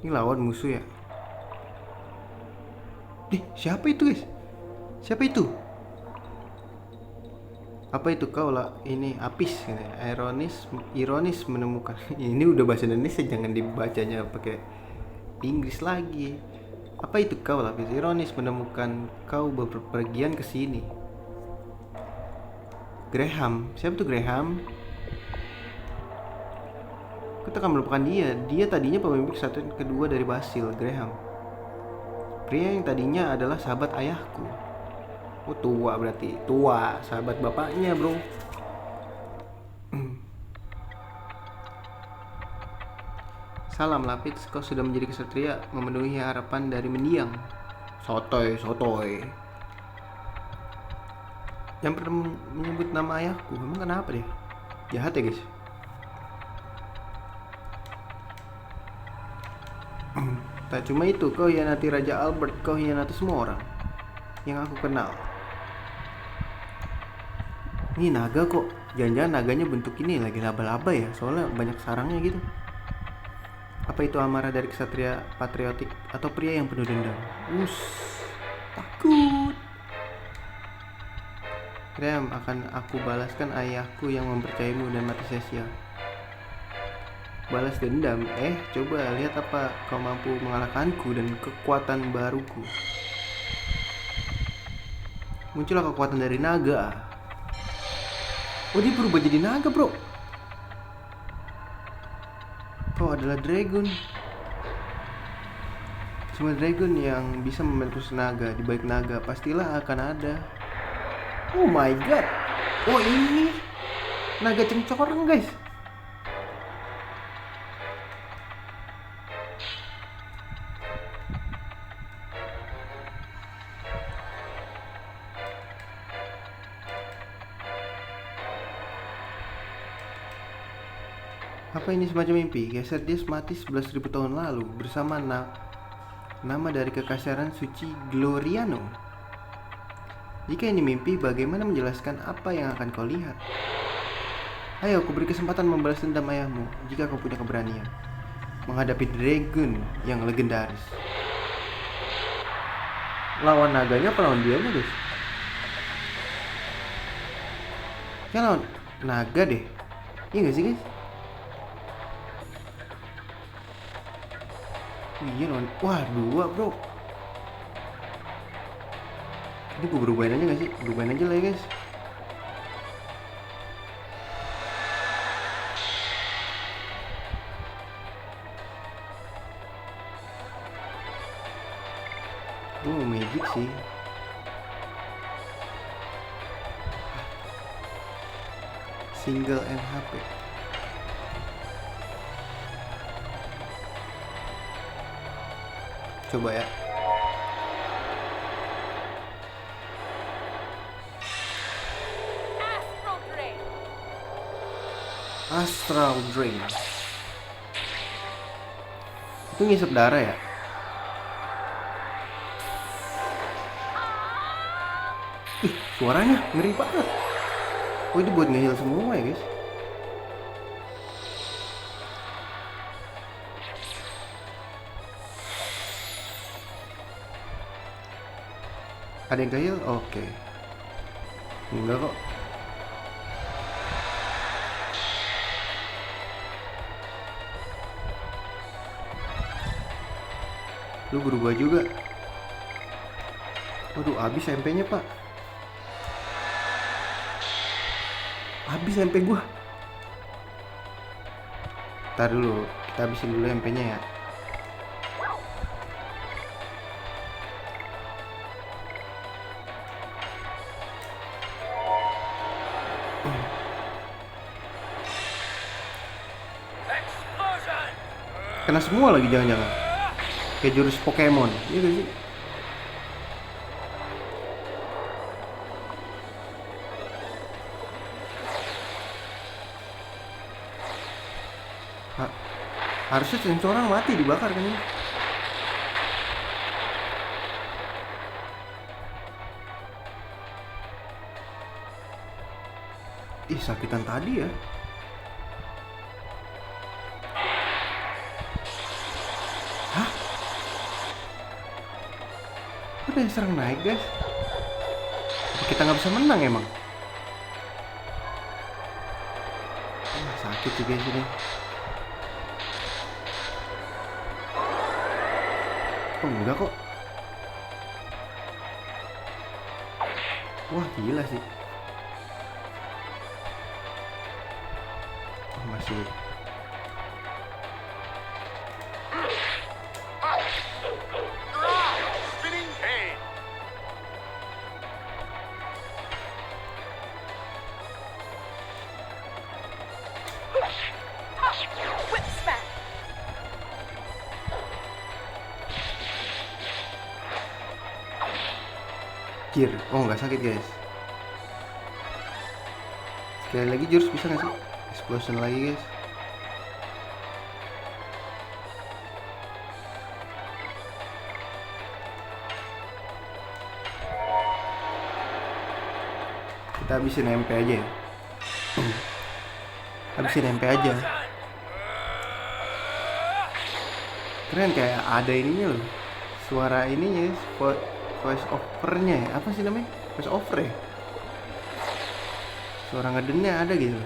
Ini lawan musuh ya. Siapa itu guys? Siapa itu? Apa itu kau lah? Ini Apis, ironis menemukan. Ini udah bahasa Indonesia, jangan dibacanya pakai Inggris lagi. Apa itu kau lah? Ironis menemukan kau berpergian ke sini. Graham, siapa tuh Graham? Kita akan melupakan dia. Dia tadinya pemimpin kesatuan kedua dari Basil, Graham. Pria yang tadinya adalah sahabat ayahku. Oh tua berarti, tua, sahabat bapaknya bro. Salam Lapis, kau sudah menjadi kesatria memenuhi harapan dari mendiang. Sotoy. Yang pernah menyebut nama ayahku, emang kenapa deh? Jahat ya guys. Tak cuma itu, kau hianati Raja Albert, kau hianati semua orang yang aku kenal. Ini naga kok, jangan-jangan naganya bentuk ini lagi laba-laba ya, soalnya banyak sarangnya gitu. Apa itu amarah dari kesatria patriotik atau pria yang penuh dendam? Takut. Graham, akan aku balaskan ayahku yang mempercayaimu dan mati sia-sia. Balas dendam? Coba lihat apa kau mampu mengalahkanku dan kekuatan baruku. Muncullah kekuatan dari naga. Oh, dia berubah jadi naga bro. Kau adalah dragon. Semua dragon yang bisa meletus naga, di balik naga pastilah akan ada. Oh my god. Oh ini naga cengcoreng guys. Apa ini semacam mimpi? Geser dia mati 11.000 tahun lalu bersama nama dari kekasaran suci Gloriano. Jika ini mimpi, bagaimana menjelaskan apa yang akan kau lihat? Ayo, aku beri kesempatan membalas dendam ayahmu jika kau punya keberanian menghadapi dragon yang legendaris. Lawan naganya apa lawan dianya guys? Ya lawan naga deh. Iya gak sih guys? Iya lawan. Wah 2 bro. Ini gue berubahin aja gak sih? Berubahin aja lah ya guys. Gue mau magic sih. Single NHP. Coba ya. Astral Drain. Itu ngisep darah ya? Suaranya ngeri banget. Oh ini buat nge-heal semua ya guys. Ada yang ke-heal? Oke. Enggak kok. Lu berubah juga. Waduh, habis MP-nya pak. Habis MP gua. Ntar dulu, kita habisin dulu MP-nya ya. Kena semua lagi jangan-jangan. Kayak jurus Pokemon. Iya gak sih? Harusnya sensorang mati dibakar kan ini. Ih sakitan tadi ya. Kok dia serang naik guys? Apa kita nggak bisa menang emang? Sakit juga sini. Oh enggak kok. Wah gila sih. Oh, masih. Gear. Oh nggak sakit guys. Sekali lagi jurus bisa nggak sih? Explosion lagi guys. Kita habisin MP aja ya. Habisin MP aja. Keren, kayak ada ininya loh. Suara ininya, voice overnya ya. Apa sih namanya? Voice over ya? Suara ngedennya ada gitu.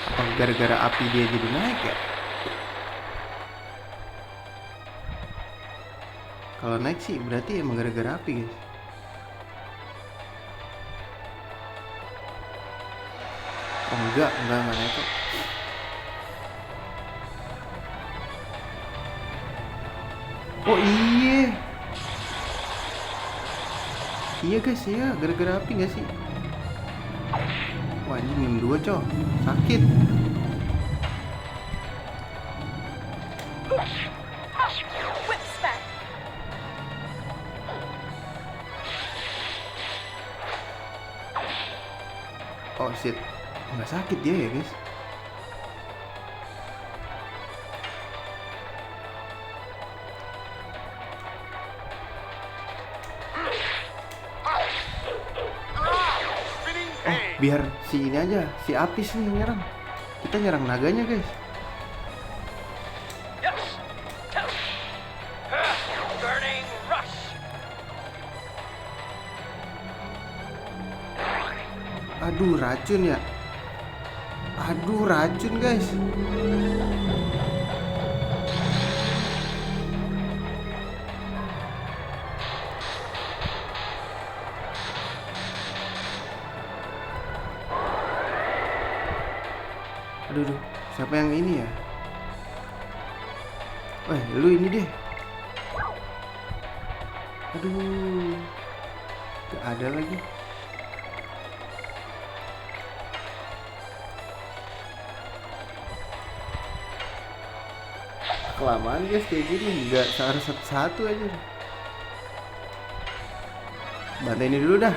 Apa gara-gara api dia jadi naik ya? Kalau naik sih berarti emang gara-gara api guys. Oh enggak naik kok. Oh iya. Iya guys ya, gara-gara api gak sih? Wah anjing minum 2 cow. Sakit. Oh shit. Nggak sakit dia ya guys. Biar si ini aja, si Apis nih nyerang. Kita nyerang naganya guys. Aduh racun ya. Aduh racun guys. Aduh, siapa yang ini ya? Lu ini deh. Aduh, gak ada lagi. Kelamaan guys kayak gini, nggak harus satu-satu aja. Bantai ini dulu dah.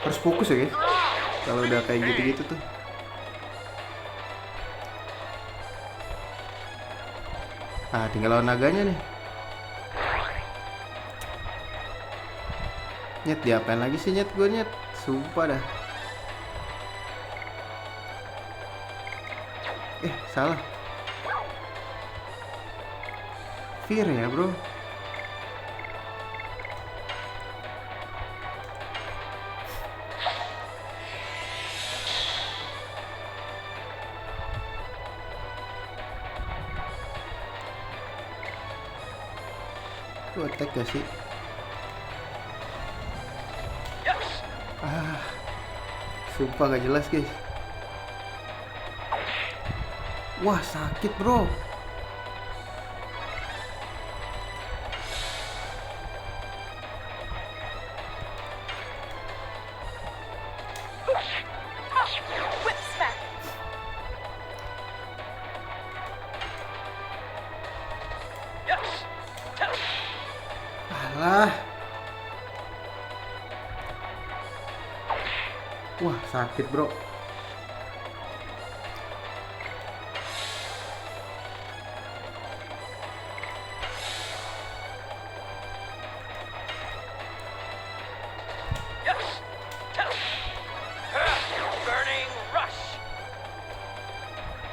Harus fokus ya guys. Kalau udah kayak gitu-gitu tuh. Ah, tinggal lawan naganya nih. Nyet, diapain lagi sih nyet gue nyet. Sumpah dah. Salah. Fear ya bro. Lu attack gak sih? Sumpah gak jelas guys. Wah sakit bro. Alah. Wah sakit bro.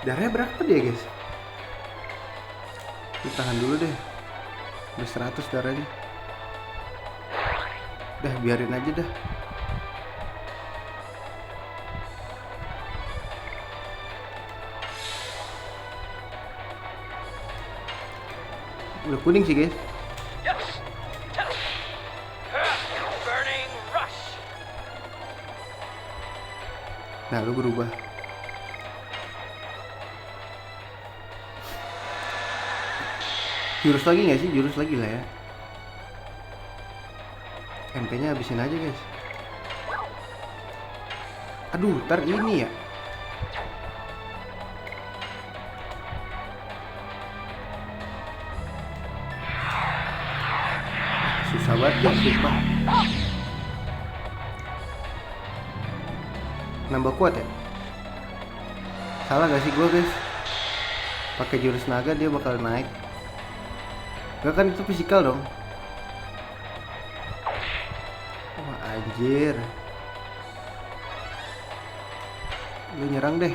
Darahnya berapa dia guys? Kita tahan dulu deh. Udah 100 darahnya. Dah biarin aja dah. Udah kuning sih guys. Nah lu berubah. Jurus lagi gak sih? Jurus lagi lah ya. MP nya habisin aja guys. Aduh ntar ini ya. Susah banget ya, sumpah. Nambah kuat ya? Salah gak sih gue guys? Pakai jurus naga dia bakal naik. Gak kan itu fisikal dong. Wah anjir. Lu nyerang deh.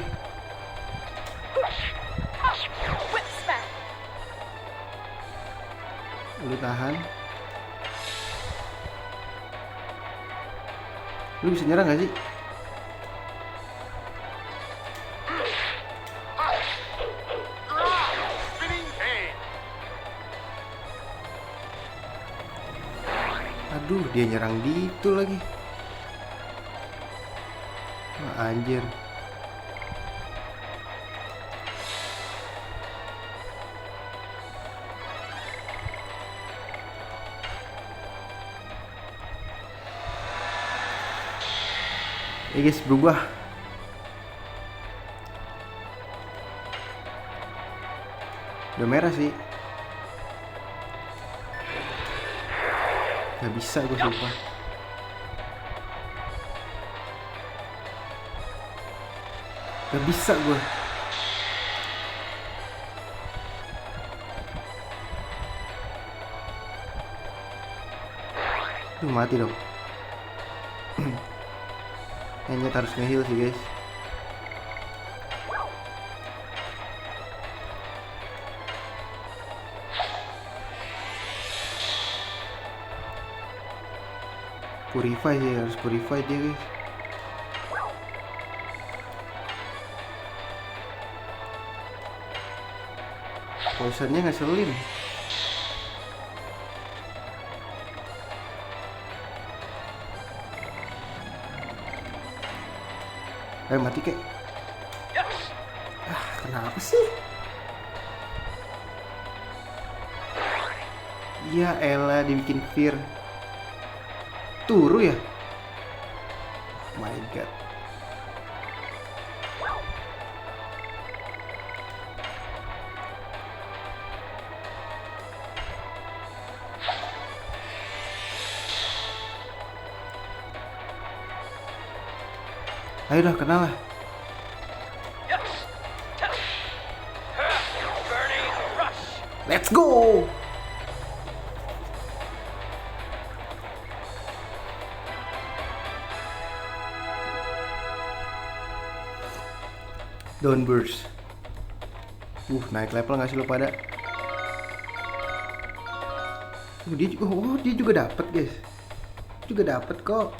Lu tahan. Lu bisa nyerang gak sih? Aduh, dia nyerang gitu lagi. Wah, anjir. Guys, berubah. Udah merah sih. Gak bisa gue sumpah. Gak bisa gue. Tuh mati dong. Kayaknya harus nge-heal sih guys. Purify sih, harus purify dia guys. Poisonnya ngeselin. Ayo mati kek. Kenapa sih? Ya elah dibikin fear. Turu ya? Oh my god. Ayo dah kenal lah. Let's go. Downburst. Naik level nggak sih lo pada? Dia juga dapat guys. Juga dapat kok.